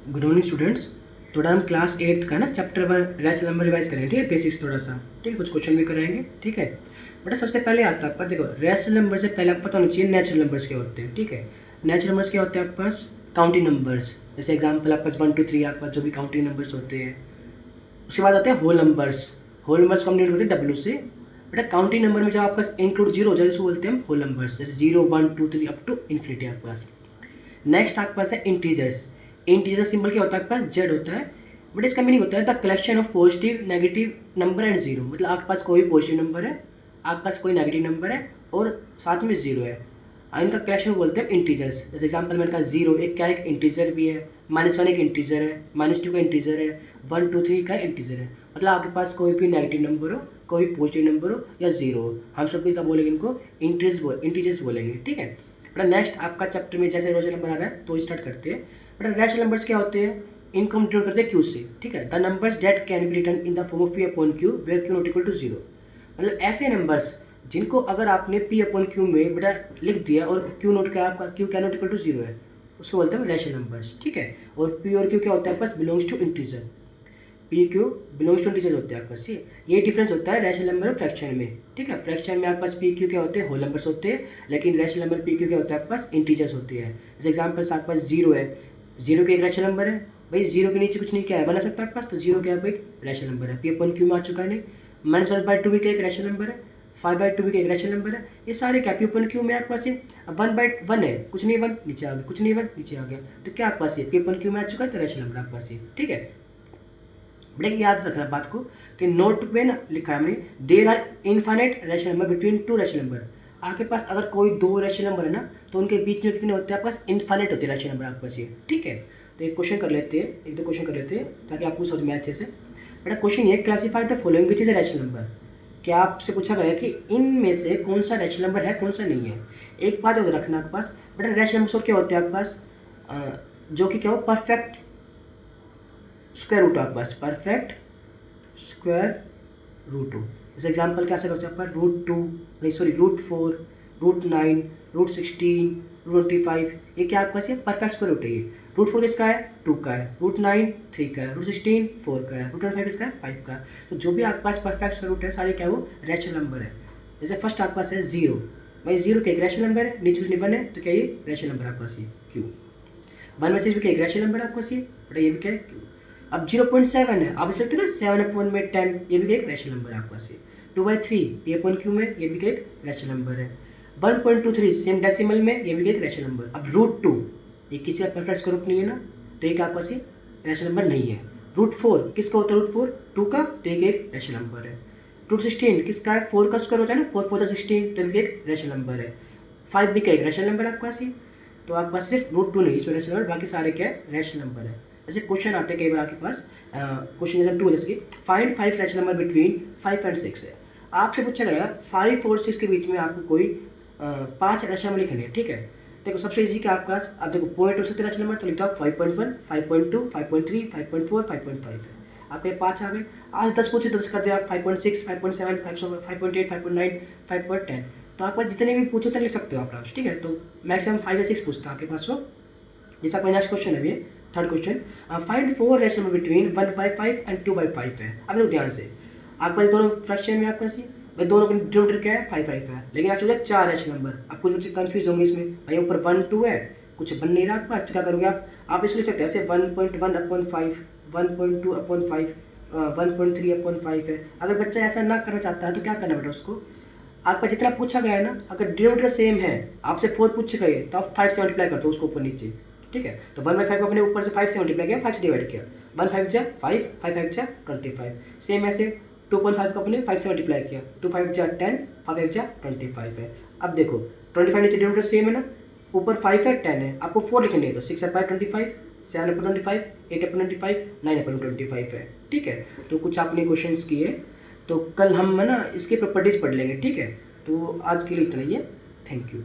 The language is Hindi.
Good morning students. थोड़ा हम क्लास 8th का ना चैप्टर 1 रैशनल नंबर रिवाइज करेंगे, ठीक है। बेसिक्स थोड़ा सा, ठीक है। कुछ क्वेश्चन भी कराएंगे, ठीक है। बेटा सबसे पहले आता है आपका, देखो रैशनल नंबर से पहले आपको पता होना चाहिए नेचुरल नंबर्स क्या होते हैं, ठीक है। नेचुरल नंबर्स क्या होते हैं आपके पास? Counting numbers. जैसे एग्जाम्पल आपके पास 1 2 3 आपके पास जो भी काउंटिंग नंबर्स होते हैं। उसके बाद आते हैं होल नंबर्स। होल नंबर्स को हम डिनोट करते हैं डब्ल्यू से। बेटा काउंटिंग नंबर में जब आपके पास इंक्लूड जीरो हो जाए उसको बोलते हैं हम होल नंबर्स, जैसे 0 1 2 3 अप टू इन्फिनिटी आपके पास। नेक्स्ट आपके पास है इंटीजर्स। इंटीजर सिंबल क्या होता है आपके पास? जेड होता है। बट इसका मीनिंग होता है the collection of positive negative number and zero. मतलब आपके पास कोई पॉजिटिव नंबर है, आपके पास कोई नेगेटिव नंबर है और साथ में जीरो है, इनका कलेक्शन बोलते हैं इंटीजर्स। जैसे एग्जांपल मैंने कहा जीरो एक क्या, एक इंटीजर भी है, -1 एक इंटीजर है, -2 का इंटीजर है, 1 2 3 का इंटीजर है। मतलब आपके पास कोई भी नेगेटिव नंबर हो, कोई पॉजिटिव नंबर हो या जीरो हो, हम सब क्या बोलेंगे? इनको इंटीजर्स बोलेंगे, ठीक है। बेटा नेक्स्ट आपका चैप्टर में जैसे रैशनल नंबर आ रहा है तो स्टार्ट करते हैं। बेटा रैशनल नंबर्स क्या होते हैं? इनको हम डिनोट करते हैं क्यू से, ठीक है। The numbers that can be written in the form of P upon Q where Q not equal to zero. मतलब ऐसे नंबर्स जिनको अगर आपने पी अपॉन क्यू में बेटा लिख दिया और क्यू नोट क्या आपका, Q can not equal to zero है, उसको बोलते हैं रैशनल नंबर्स, ठीक है। और पी और क्यू क्या होता है आपके पास? Belongs to integer. P Q belongs to integer होते हैं आपके पास। ये डिफरेंस होता है रैशनल नंबर और फ्रैक्शन में, ठीक है। फ्रैक्शन में आपके पास पी क्यू क्या होते हैं? होल नंबर्स होते हैं, लेकिन रैशनल नंबर पी क्यू क्या होता है आपके पास? इंटीजर्स होती है। जैसे एग्जाम्पल्स आपके पास जीरो है, जीरो के एक रैशनल नंबर है भाई, जीरो के नीचे कुछ नहीं क्या है बना सकता आपके पास, तो जीरो क्या है एक रैशनल नंबर है। पी अपन क्यू में आ चुका है नहीं। -1/2 भी क्या एक रैशनल नंबर है, 5/2 भी क्या एक रैशनल नंबर है। ये सारे क्या पी अपन क्यू में आपके पास? 1/1 है, कुछ नहीं 1 नीचे आ गया, कुछ नहीं 1 नीचे आ गया, तो क्या आपके पास? ये पी अपन क्यू में आ चुका है, तो रैशनल नंबर आपके पास, ठीक है। बट याद रखना बात को कि नोट पे ना लिखा है हमने, there are infinite rational number between two rational number. आपके पास अगर कोई दो रैशनल नंबर है ना, तो उनके बीच में कितने होते हैं आपके पास? इनफाइनाइट होते हैं रैशनल नंबर आपके पास, ठीक है। तो एक क्वेश्चन कर लेते हैं, एक दो क्वेश्चन कर लेते हैं ताकि आपको समझ में अच्छे से। बेटा क्वेश्चन ये, classify the following which is a rational number. क्या आपसे पूछा गया कि इनमें से कौन सा रैशनल नंबर है, कौन सा नहीं है। एक बात याद रखना आपके पास, बेटा रैशनल नंबर क्या होते हैं आपके पास? जो कि क्या हो, परफेक्ट स्क्वायर रूट आपके पास, परफेक्ट स्क्वायर रूट हो। जैसे एग्जाम्पल क्या सकते हैं आपका? √2 नहीं सॉरी √4, √9, √16, √25, ये क्या आपके पास? ये परफेक्ट स्क्वायर रूट है। ये √4 किसका है? 2 का है, √9 3 का है, √16 4 का है, √25 किसका है? 5 का है। तो जो भी आपके पास परफेक्ट स्क्वायर रूट है सारे क्या वो रैशनल नंबर है। जैसे फर्स्ट आपके पास है जीरो, भाई जीरो का एक रैशनल नंबर है, नीचे कुछ नहीं बने तो क्या ये रैशनल नंबर आपके पास? ये क्यू। 1 में से भी क्या एक रैशनल नंबर आपके पास? ये बेटा ये भी क्या है? क्यू। अब 0.7 है, आप इसे लिखते हो ना 7/10, ये भी एक रैशनल नंबर है आपके पास। 2/3 ये अपन क्यू में, ये भी एक रैशनल नंबर है। 1.23 सेम डेसिमल में, ये भी एक रैशनल नंबर। अब √2 ये किसी का परफेक्ट स्क्वायर रूट नहीं है ना, तो एक आपके पास ये रैशनल नंबर नहीं है। √4 किसका होता है? √4 2 का, तो एक रैशनल नंबर है। √16 किसका है? 4 का स्क्वायर होता है ना, 4 4 16, तो भी एक रैशनल नंबर है। 5 भी क्या एक रैशनल नंबर है आपके पास। तो आपके पास सिर्फ √2 नहीं इसमें रैशनल नंबर, बाकी सारे क्या है? रैशनल नंबर है। जैसे क्वेश्चन आते हैं कई बार आपके पास, क्वेश्चन नंबर 2 जैसे कि find 5 rational number between 5 and 6 है। आपसे पूछा गया 5 और 6 के बीच में आपको कोई 5 रैशनल नंबर लिखने हैं, ठीक है। देखो सबसे इजी क्या आपके पास? अब देखो पॉइंट हो सकते रैशनल नंबर, तो लिखता हूँ 5.1 5.2 5.3 5.4 5.5 है। आपके 5 आ गए। आज 10 पूछे 10 कर दिया आप, 5.6 5.7 5.8 5.9 5.10, तो आपके पास जितने भी पूछो उतने लिख सकते हो आप, ठीक है। तो मैक्सिमम 5 या 6 पूछता है आपके पास। तो जैसा आपका नेक्स्ट क्वेश्चन है, ये third question, find 4 rational number between 1/5 and 2/5 है। अब देखो ध्यान से, आपके पास दोनों फ्रैक्शन में आपके पास भाई दोनों का डिनोमिनेटर क्या है? 5 5 है, लेकिन आपसे बोला 4 रैशनल नंबर। अब कुछ बच्चे कंफ्यूज होंगे इसमें, भाई ऊपर 1 2 है, कुछ बन नहीं रहा आपके पास, तो क्या करोगे आप इसको लिख सकते हैं ऐसे 1.1/5 1.2/5 1.3/5 है। अगर बच्चा ऐसा ना करना चाहता है तो क्या करना बेटा उसको? आपका जितना पूछा गया है ना, अगर डिनोमिनेटर सेम है, आपसे 4 पूछे गए तो आप 5 से मल्टीप्लाई कर दो उसको ऊपर नीचे, ठीक है। तो 1/5 को अपने ऊपर से 5 से मल्टीप्लाई किया, 5 से डिवाइड किया, 1 5 जा 5 5 5 जा 25। सेम ऐसे 2.5 को अपने 5 से मल्टीप्लाई किया, 2 5 जा 10 5 5 जा 25 है। अब देखो 25 नीचे डिनोमिनेटर सेम है ना, ऊपर 5 है 10 है, आपको 4 लिखने हैं, तो 6/25 7/25 8/25 9/25 है, ठीक है। तो कुछ आपने क्वेश्चंस किए, तो कल हम है ना इसके प्रॉपर्टीज़ पढ़ लेंगे, ठीक है। तो आज के लिए इतना ही है, थैंक यू।